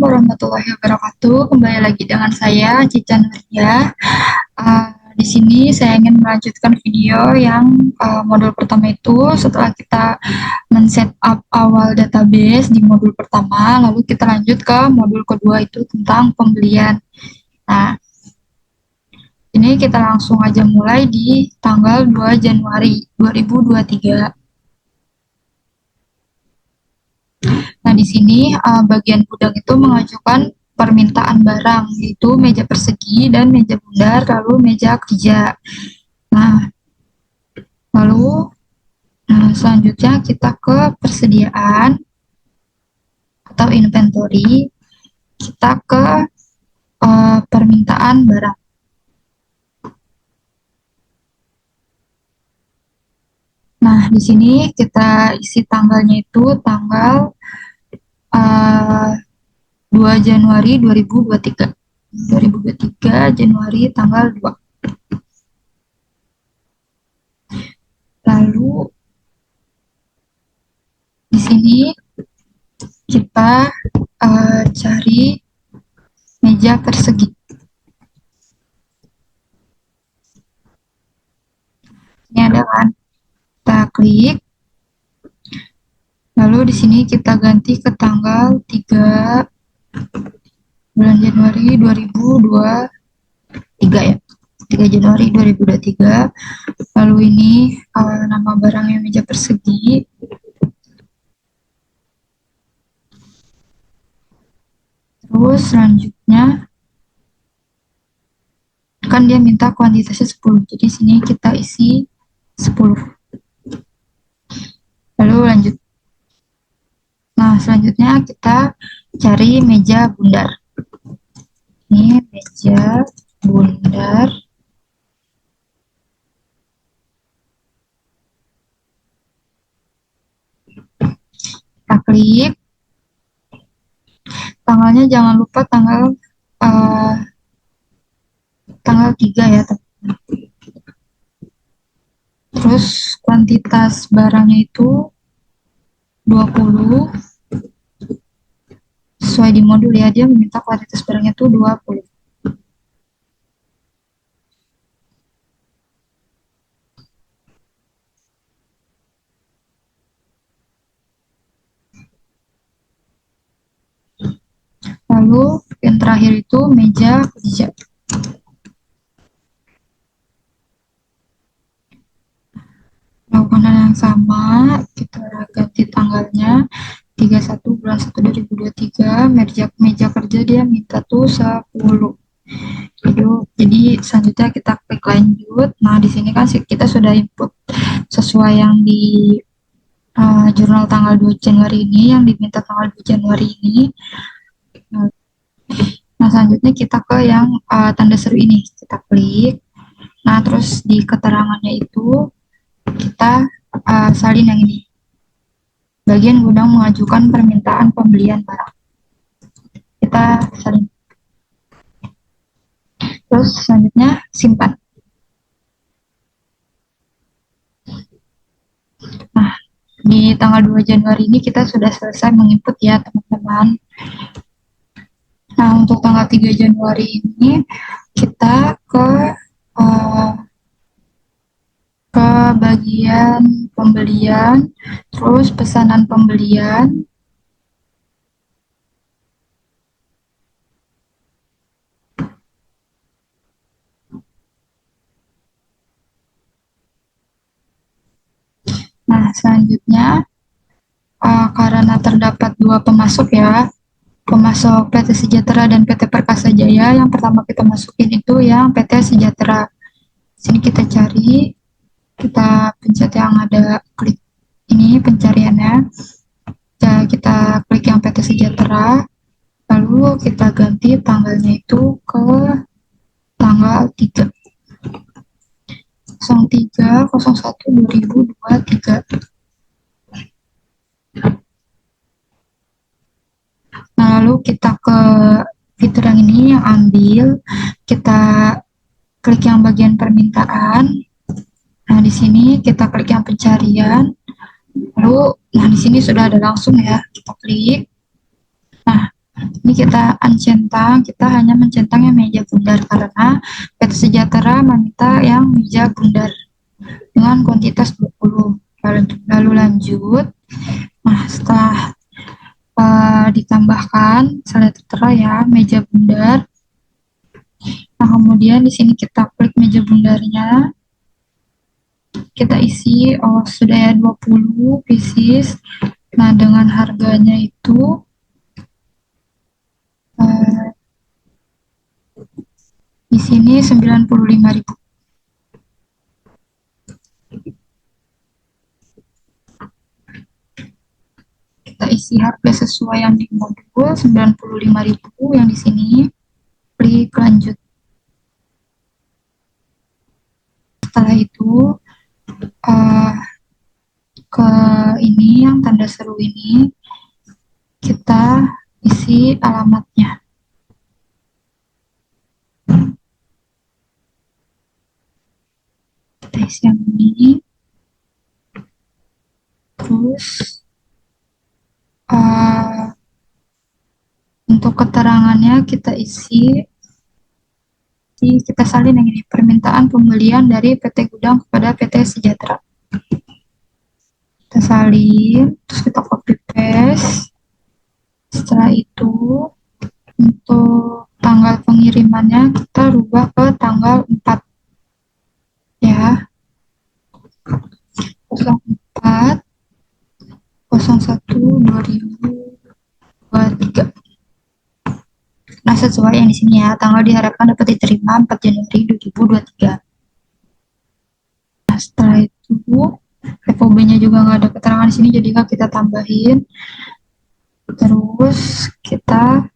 warahmatullahi wabarakatuh. Kembali lagi dengan saya, Cica Nuria. Di sini saya ingin melanjutkan video yang modul pertama itu setelah kita men-setup awal database di modul pertama, lalu kita lanjut ke modul kedua itu tentang pembelian. Nah, ini kita langsung aja mulai di tanggal 2 Januari 2023. Nah, di sini bagian gudang itu mengajukan permintaan barang, yaitu meja persegi dan meja bundar, lalu meja kerja. Nah, lalu selanjutnya kita ke persediaan atau inventory, kita ke permintaan barang. Nah, di sini kita isi tanggalnya itu tanggal 2 Januari 2023. 2023 Januari tanggal 2. Lalu di sini kita cari meja persegi. Ini ada kan? Kita klik. Lalu di sini kita ganti ke tanggal 3 bulan Januari 2023 ya. 3 Januari 2023. Lalu ini nama barangnya meja persegi. Terus selanjutnya kan dia minta kuantitasnya 10. Jadi sini kita isi 10. Lalu lanjut. Nah, selanjutnya kita cari meja bundar. Ini meja bundar. Kita klik. Tanggalnya jangan lupa tanggal 3 ya, teman-teman. Terus kuantitas barangnya itu 20. Sesuai di modul ya, dia meminta kuantitas barangnya itu 20. Lalu yang terakhir itu meja kerja. Melakukan hal yang sama, kita ganti tanggalnya 31 bulan 1 2023. Meja kerja dia minta tuh 10. Jadi selanjutnya kita klik lanjut. Nah, di sini kan kita sudah input sesuai yang di jurnal tanggal 2 Januari ini, yang diminta tanggal 2 Januari ini. Nah, selanjutnya kita ke yang tanda seru ini, kita klik. Nah, terus di keterangannya itu kita salin yang ini. Bagian gudang mengajukan permintaan pembelian barang. Kita salin. Terus selanjutnya simpan. Nah, di tanggal 2 Januari ini kita sudah selesai menginput ya, teman-teman. Nah, untuk tanggal 3 Januari ini kita ke bagian pembelian, terus pesanan pembelian. Nah, selanjutnya karena terdapat 2 pemasok ya, pemasok PT Sejahtera dan PT Perkasa Jaya. Yang pertama kita masukin itu yang PT Sejahtera. Sini kita cari, kita pencet yang ada klik ini pencariannya. Kita klik yang PT Sejahtera, lalu kita ganti tanggalnya itu ke tanggal 3. 03/01/2023. Nah, lalu kita ke fitur yang ini, yang ambil, kita klik yang bagian permintaan. Nah, di sini kita klik yang pencarian. Lalu, nah di sini sudah ada langsung ya, kita klik. Nah, Ini kita uncentang, kita hanya mencentang yang meja bundar karena PT Sejahtera meminta yang meja bundar dengan kuantitas 20. Lalu lanjut, nah setelah ditambahkan selera ya meja bundar. Nah kemudian di sini kita klik meja bundarnya, kita isi sudah ya 20 pieces. Nah dengan harganya itu di sini 95.000. Kita isi harga sesuai yang di modul 95.000 yang di sini. Klik lanjut. Setelah itu ke ini yang tanda seru ini kita isi alamatnya. Kita isi yang ini. Terus untuk keterangannya kita isi, kita salin yang ini, permintaan pembelian dari PT Gudang kepada PT Sejahtera. Kita salin, terus kita copy paste. Setelah itu untuk tanggal pengirimannya kita rubah ke tanggal 4 ya, 04 01/2023. Nah sesuai yang di sini ya, tanggal diharapkan dapat diterima 4 Januari 2023. Nah setelah itu FOB-nya juga nggak ada keterangan di sini, jadi nggak kita tambahin. Terus kita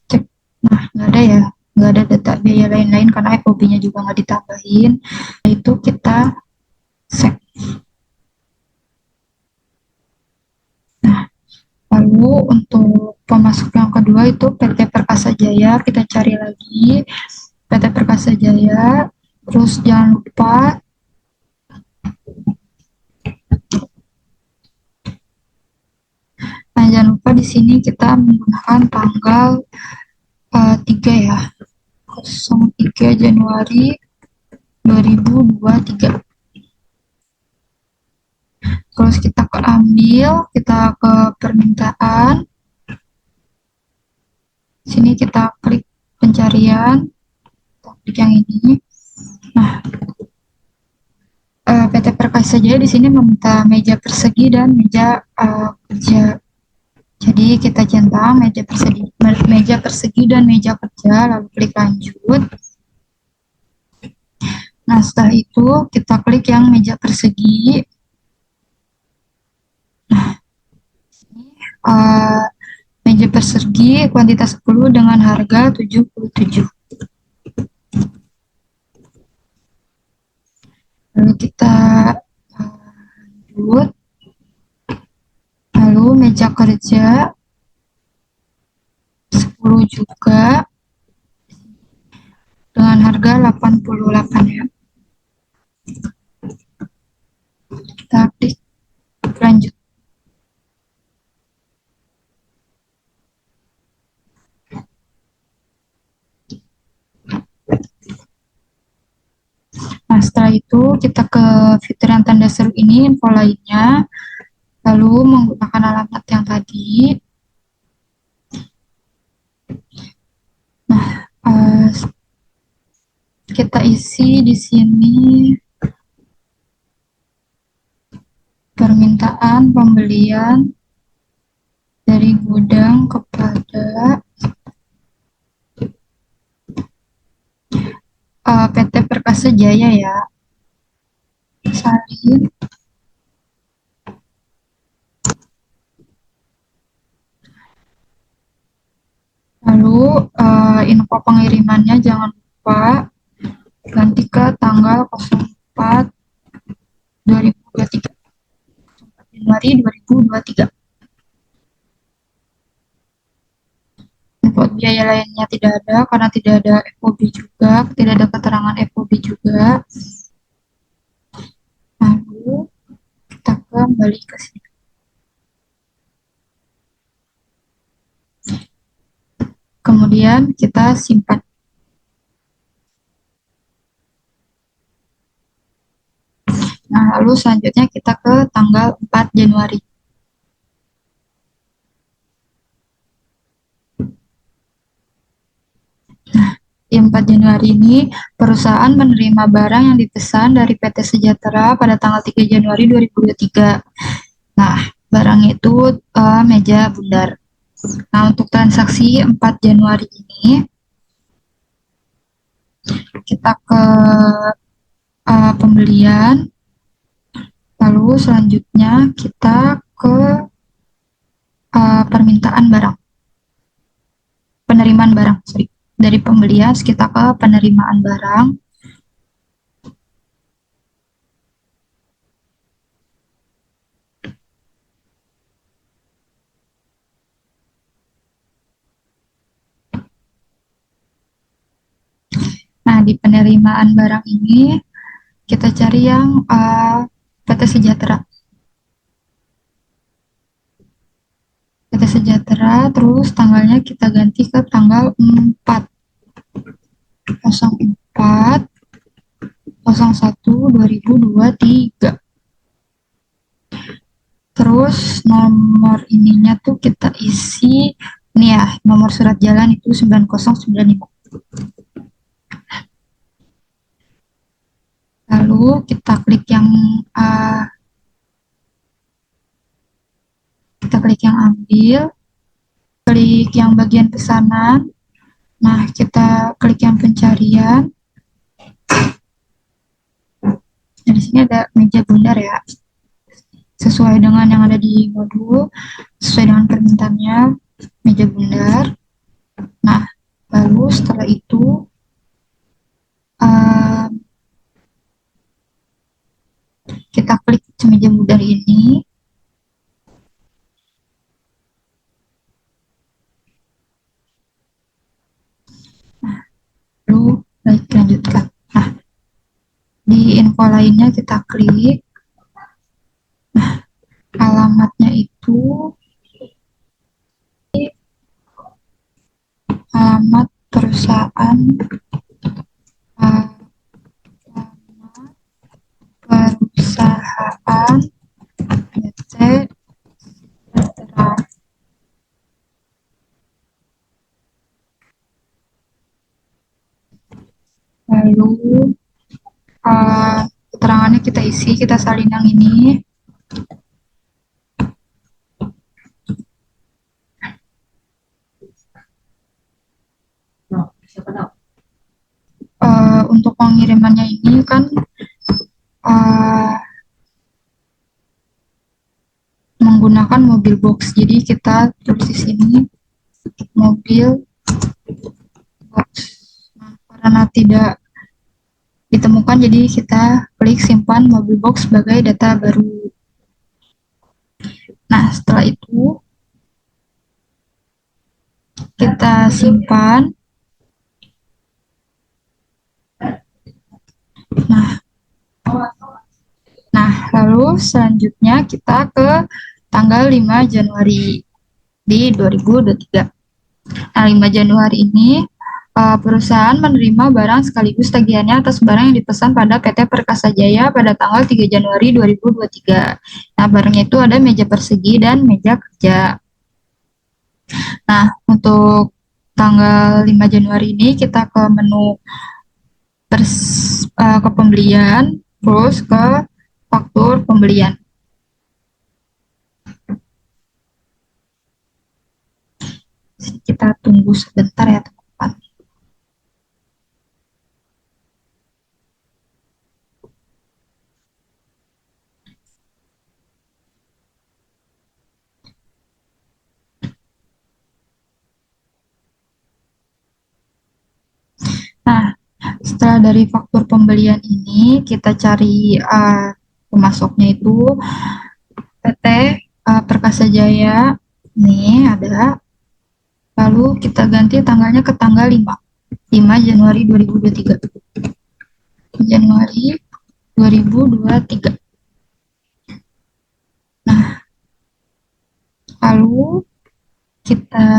cek, nah nggak ada ya, nggak ada data biaya lain-lain karena FOB-nya juga nggak ditambahin. Nah, itu kita save. Nah lalu untuk pemasok yang kedua itu PT Perkasa Jaya, kita cari lagi PT Perkasa Jaya. Terus jangan lupa di sini kita menggunakan tanggal 3 ya, 03 Januari 2023. Terus kita ambil, kita ke permintaan. Sini kita klik pencarian, kita klik yang ini. Nah, PT Perkasa Jaya di sini meminta meja persegi dan meja kerja. Jadi kita centang meja persegi dan meja kerja, lalu klik lanjut. Nah setelah itu kita klik yang meja persegi. Nah, meja persegi kuantitas 10 dengan harga 77. Lalu kita lanjut. Lalu meja kerja 10 juga dengan harga 88 ya. Kita klik lanjut. Nah setelah itu kita ke fitur yang tanda seru ini, info lainnya, lalu menggunakan alamat yang tadi. Nah kita isi di sini permintaan pembelian dari gudang kepada PT Perkasa Jaya ya. Salin. Lalu info pengirimannya jangan lupa ganti ke tanggal 04 2023. 04 Januari 2023. Untuk biaya lainnya tidak ada karena tidak ada FOB juga, tidak ada keterangan FOB juga. Lalu kita kembali ke sini. kemudian kita simpan. Nah, lalu selanjutnya kita ke tanggal 4 Januari. Nah, di 4 Januari ini, perusahaan menerima barang yang dipesan dari PT Sejahtera pada tanggal 3 Januari 2023. Nah, barang itu meja bundar. Nah, untuk transaksi 4 Januari ini, kita ke pembelian, lalu selanjutnya kita ke permintaan barang, penerimaan barang, sorry. Dari pembelian kita ke penerimaan barang. Nah, di penerimaan barang ini kita cari yang PT Sejahtera. PT Sejahtera, terus tanggalnya kita ganti ke tanggal 4 04 01 2023. Terus nomor ininya tuh kita isi nih ya, nomor surat jalan itu 9095. Lalu kita klik yang ambil, klik yang bagian pesanan. Nah, kita klik yang pencarian. Nah, di sini ada meja bundar ya. Sesuai dengan yang ada di modul, sesuai dengan permintaannya, meja bundar. Nah, lalu setelah itu kita klik meja bundar ini. Nah, lalu lanjutkan. Nah, di info lainnya kita klik. Nah, alamatnya itu alamat perusahaan PT Sejahtera. Lalu keterangannya kita isi, kita salin yang ini. Untuk pengirimannya ini kan menggunakan mobil box, jadi kita tulis di sini mobil box. Nah, karena tidak ditemukan, jadi kita klik simpan mobil box sebagai data baru. Nah, setelah itu kita simpan. Nah, lalu selanjutnya kita ke tanggal 5 Januari di 2023. Nah, 5 Januari ini perusahaan menerima barang sekaligus tagihannya atas barang yang dipesan pada PT Perkasa Jaya pada tanggal 3 Januari 2023. Nah, barangnya itu ada meja persegi dan meja kerja. Nah, untuk tanggal 5 Januari ini kita ke menu ke pembelian, terus ke faktur pembelian. Kita tunggu sebentar ya teman-teman. Nah, setelah dari faktur pembelian ini, kita cari pemasoknya itu PT Perkasa Jaya. Nih ada. Lalu kita ganti tanggalnya ke tanggal 5 Januari 2023. Januari 2023. Nah, lalu kita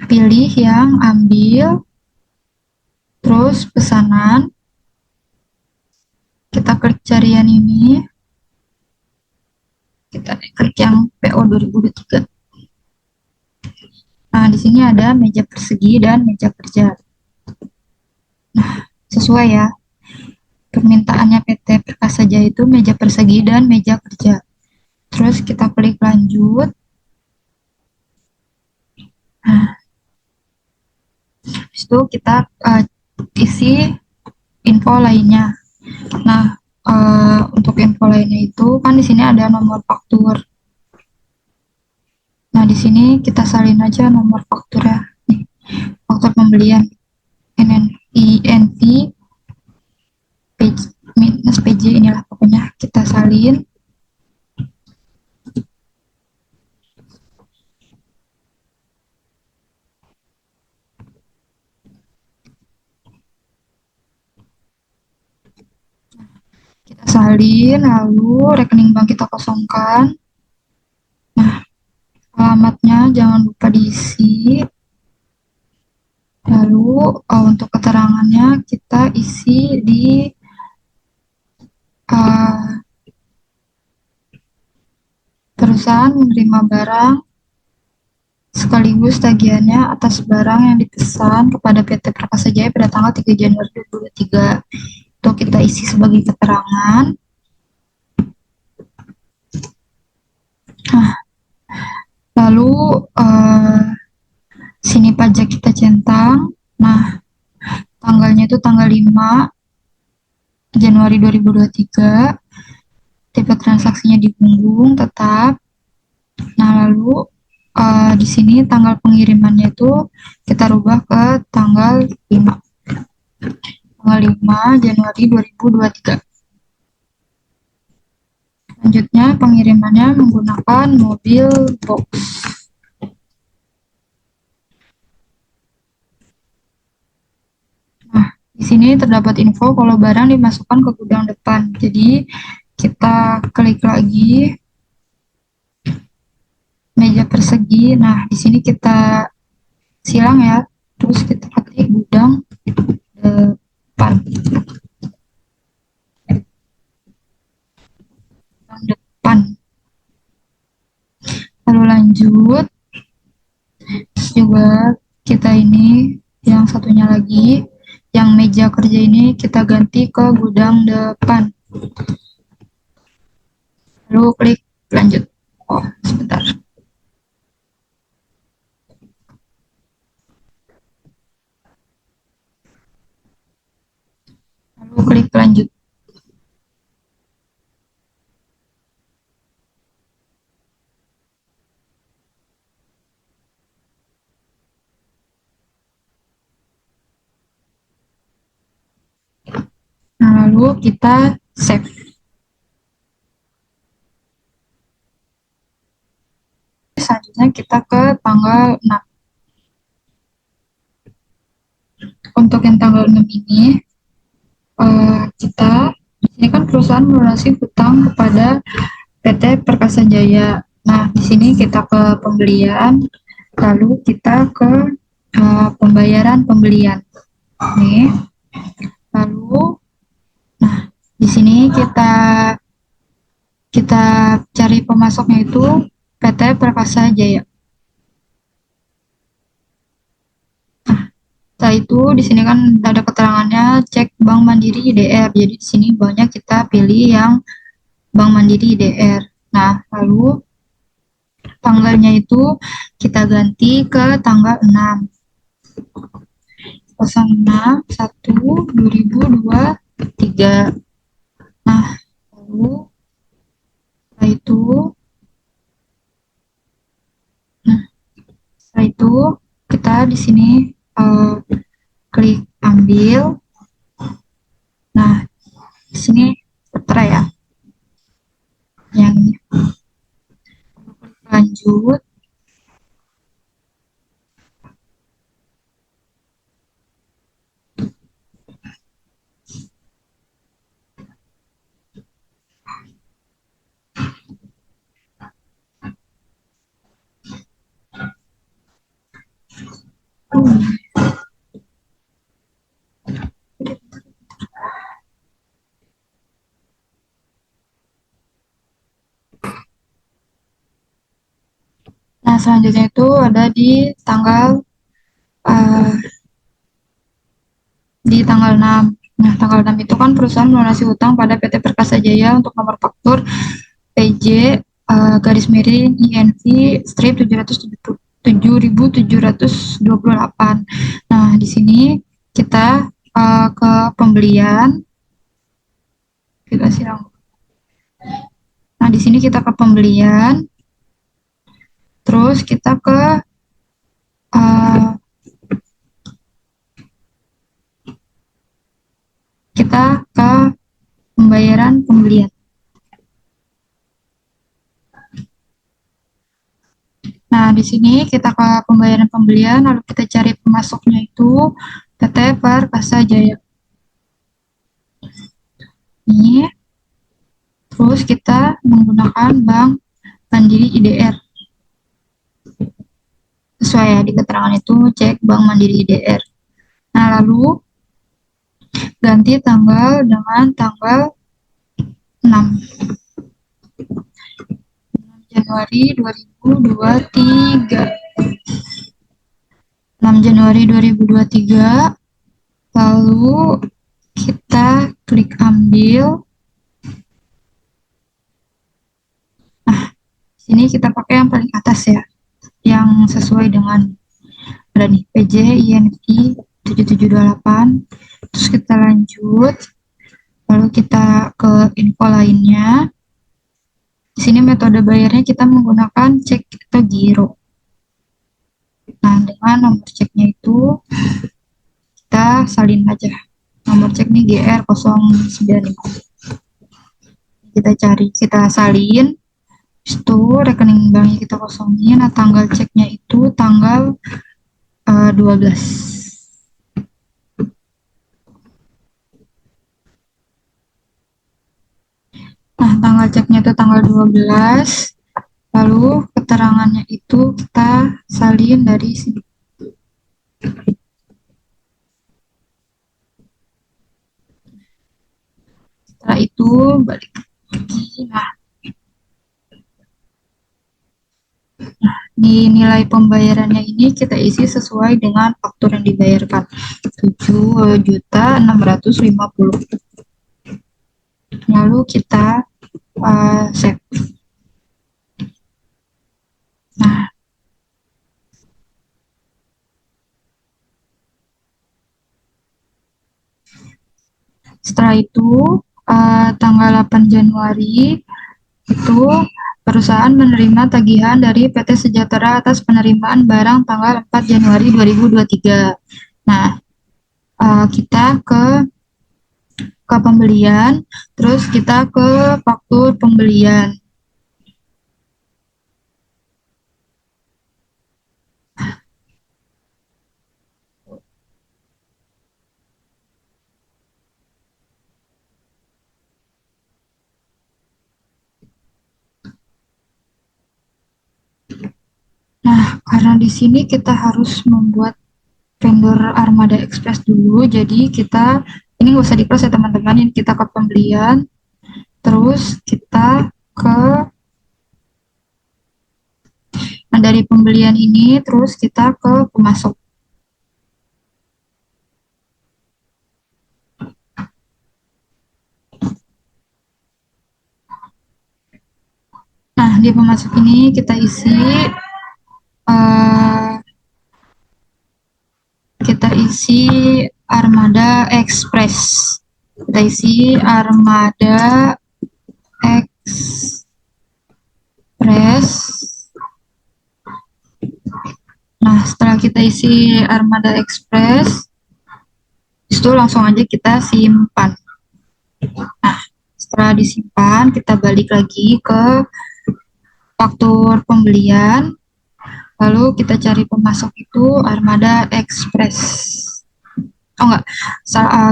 pilih yang ambil, terus pesanan, kita klik carian ini, kita klik yang PO 2023. Nah, di sini ada meja persegi dan meja kerja. Nah, sesuai ya. Permintaannya PT Perkasa Jaya itu meja persegi dan meja kerja. Terus kita klik lanjut. Nah, habis itu kita isi info lainnya. Nah, untuk info lainnya itu kan di sini ada nomor faktur. Nah, di sini kita salin aja nomor faktur ya. Nih, faktur pembelian INV minus PJ, inilah pokoknya kita salin. Kita salin, lalu rekening bank kita kosongkan. Nah, alamatnya jangan lupa diisi. Lalu untuk keterangannya kita isi di perusahaan menerima barang sekaligus tagihannya atas barang yang dipesan kepada PT Perkasa Jaya pada tanggal 3 Januari 2023. Itu kita isi sebagai keterangan. Nah, lalu sini pajak kita centang. Nah, tanggalnya itu tanggal 5 Januari 2023. Tipe transaksinya di punggung tetap. Nah, lalu di sini tanggal pengirimannya itu kita rubah ke tanggal 5. Tanggal 5 Januari 2023. Selanjutnya pengirimannya menggunakan mobil box. Nah, di sini terdapat info kalau barang dimasukkan ke gudang depan. Jadi kita klik lagi meja persegi. Nah, di sini kita silang ya. Terus kita ketik gudang depan. Gudang depan. Lalu lanjut. Terus juga kita ini yang satunya lagi, yang meja kerja ini kita ganti ke gudang depan. Lalu klik lanjut. Oh, sebentar. Lalu klik lanjut. Nah, lalu kita save. Selanjutnya kita ke tanggal 6. Untuk yang tanggal 6 ini, kita ini kan perusahaan melunasi hutang kepada PT Perkasa Jaya. Nah, di sini kita ke pembelian, lalu kita ke pembayaran pembelian. Nih, lalu, nah di sini kita cari pemasoknya itu PT Perkasa Jaya. Nah, setelah itu di sini kan ada keterangannya cek Bank Mandiri IDR. Jadi di sini banyak kita pilih yang Bank Mandiri IDR. Nah, lalu tanggalnya itu kita ganti ke tanggal 6. 06/1/2023. Nah, lalu setelah itu, nah, setelah itu kita di sini klik ambil. Nah, di sini tertera ya. Yang ini. Lanjut. selanjutnya itu ada uh, di tanggal 6. Nah, tanggal 6 itu kan perusahaan melunasi hutang pada PT Perkasa Jaya untuk nomor faktur PJ garis miring INV strip 7.728. Nah, di sini kita ke pembelian. Nah, di sini kita ke pembelian. Terus kita ke pembayaran pembelian. Nah, di sini kita ke pembayaran pembelian, lalu kita cari pemasoknya itu PT Perkasa Jaya. Ini, terus kita menggunakan Bank Mandiri IDR. Sesuai ya, di keterangan itu cek Bank Mandiri IDR. Nah, lalu ganti tanggal dengan tanggal 6 Januari 2023. 6 Januari 2023. Lalu kita klik ambil. Nah, sini kita pakai yang paling atas ya, yang sesuai dengan ada nih PJ INI 7728. Terus kita lanjut, lalu kita ke info lainnya. Di sini metode bayarnya kita menggunakan cek atau giro. Nah, dengan nomor ceknya itu kita salin aja. Nomor cek nih GR095. Kita cari, kita salin. Itu rekening banknya kita kosongin. Nah, tanggal ceknya itu tanggal 12. Nah, tanggal ceknya itu tanggal 12. Lalu keterangannya itu kita salin dari sini. Setelah itu balik lagi. Nah, di nilai pembayarannya ini kita isi sesuai dengan faktur yang dibayarkan, 7.650.000. Lalu kita save. Nah, setelah itu tanggal 8 Januari itu perusahaan menerima tagihan dari PT Sejahtera atas penerimaan barang tanggal 4 Januari 2023. Nah, kita ke pembelian, terus kita ke faktur pembelian. Nah, karena di sini kita harus membuat vendor Armada Express dulu, jadi kita ini nggak usah di-close ya teman-teman, ini kita ke pembelian, terus kita ke dari pembelian ini, terus kita ke pemasok. Nah, di pemasok ini kita isi Armada Express. Kita isi Armada Express. Nah, setelah kita isi Armada Express, itu langsung aja kita simpan. Nah, setelah disimpan, kita balik lagi ke faktur pembelian, lalu kita cari pemasok itu Armada Express. Oh enggak,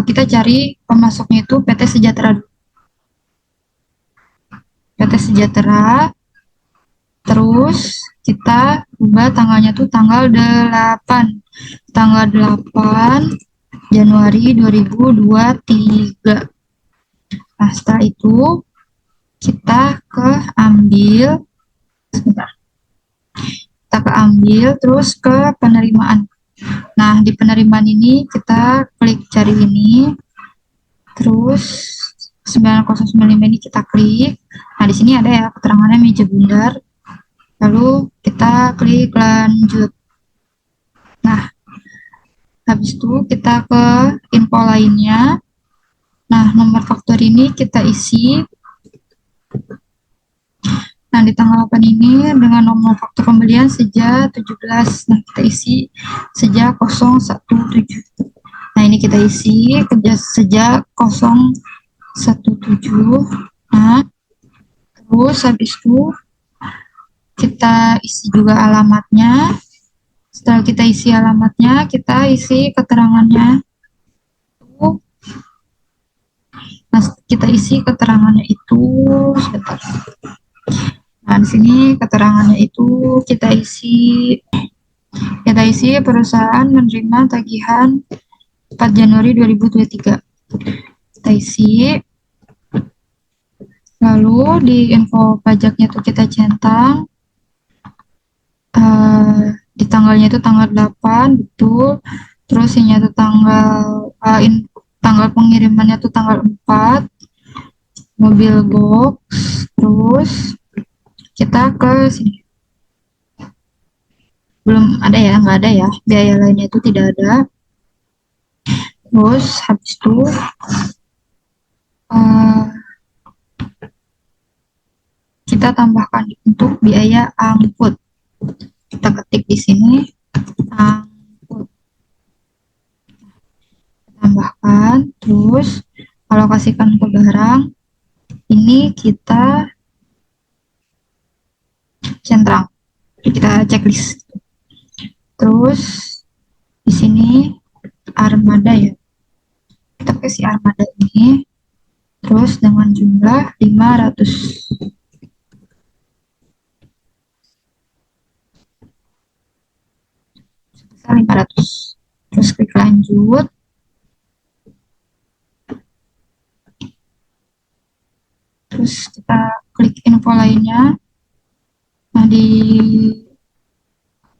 kita cari pemasoknya itu PT Sejahtera. PT Sejahtera, terus kita ubah tanggalnya tuh tanggal 8. Tanggal 8 Januari 2023. Nah, setelah itu kita ambil, sebentar. Kita kita keambil, terus ke penerimaan. Nah, di penerimaan ini kita klik cari ini, terus 9095 ini kita klik. Nah, di sini ada ya keterangannya meja bundar. Lalu kita klik lanjut. Nah, habis itu kita ke info lainnya. Nah, nomor faktur ini kita isi. Nah, di tanggal 8 ini dengan nomor faktur pembelian sejak 17. Nah, kita isi sejak 017. Nah, ini kita isi sejak 017. Nah, terus habis itu kita isi juga alamatnya. Setelah kita isi alamatnya, kita isi keterangannya. Nah, kita isi keterangannya itu sebentar. Nah, di sini keterangannya itu kita isi perusahaan menerima tagihan 4 Januari 2023. Kita isi. Lalu di info pajaknya itu kita centang. Di tanggalnya itu tanggal 8, betul. Terus ini itu tanggal pengirimannya itu tanggal 4. Mobil box. Terus kita ke sini. Belum ada ya, nggak ada ya. Biaya lainnya itu tidak ada. Terus habis itu kita tambahkan untuk biaya angkut. Kita ketik di sini angkut. Tambahkan, terus alokasikan ke barang. Ini kita centang. Kita checklist. Terus di sini armada ya. Kita kasih armada ini. Terus dengan jumlah 500. Sebesar 500. Terus klik lanjut. Terus kita klik info lainnya. Nah, di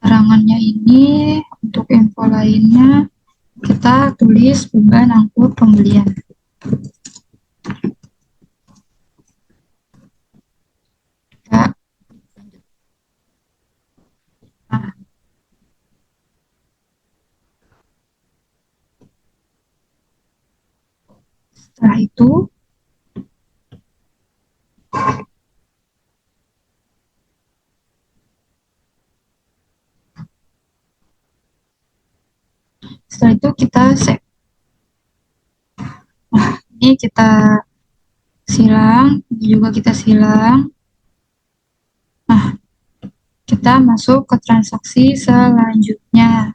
keterangannya ini untuk info lainnya kita tulis beban angkut pembelian. Nah, setelah itu kita save. Nah, ini kita silang, ini juga kita silang. Nah, kita masuk ke transaksi selanjutnya.